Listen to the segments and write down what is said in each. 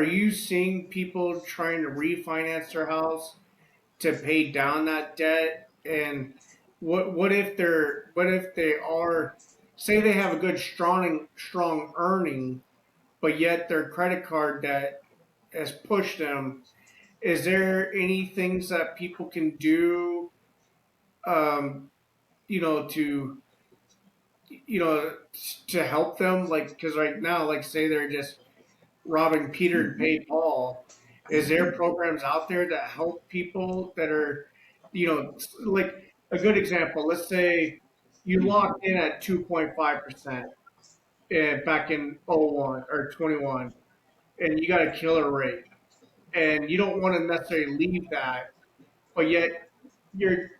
you seeing people trying to refinance their house to pay down that debt? And what if they are, say they have a good strong earning, but yet their credit card debt has pushed them? Is there any things that people can do, um, you know, to you know to help them? Like, because right now, like, say they're just robbing Peter to pay Paul. Is there programs out there that help people that are, like a good example? Let's say you locked in at 2.5% back in '01 or 21, and you got a killer rate, and you don't want to necessarily leave that, but yet you're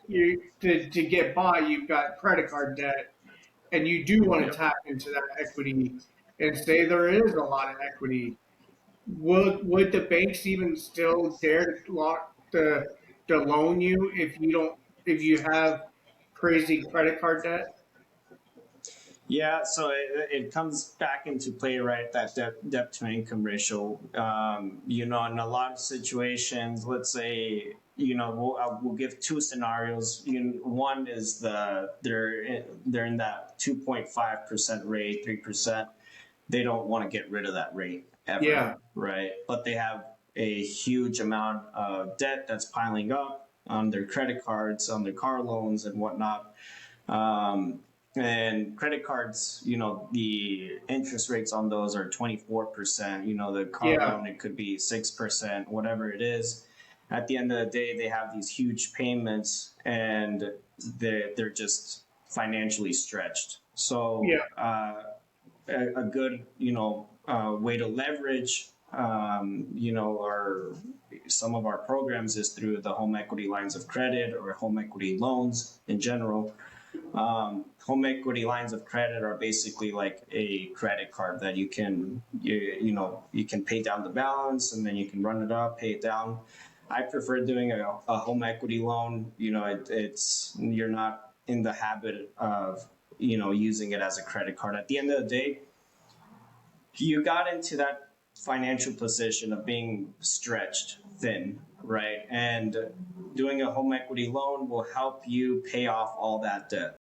to get by, you've got credit card debt, and you do want to Yep. tap into that equity, and say there is a lot of equity. Would the banks even still dare to loan you if you have crazy credit card debt? Yeah, so it comes back into play, right? That debt to income ratio. In a lot of situations, let's say, we'll give two scenarios. One is they're in that 2.5% rate, 3%. They don't want to get rid of that rate ever, Yeah, right? But they have a huge amount of debt that's piling up on their credit cards, on their car loans, and whatnot. Um, and credit cards, the interest rates on those are 24%. The car yeah, loan, it could be 6%, whatever it is. At the end of the day, they have these huge payments, and they're just financially stretched. So, yeah, a good, way to leverage, our some of our programs is through the home equity lines of credit or home equity loans in general. Home equity lines of credit are basically like a credit card that you can pay down the balance, and then you can run it up, pay it down. I prefer doing a home equity loan. It's you're not in the habit of using it as a credit card. At the end of the day, you got into that financial position of being stretched thin, right? And doing a home equity loan will help you pay off all that debt.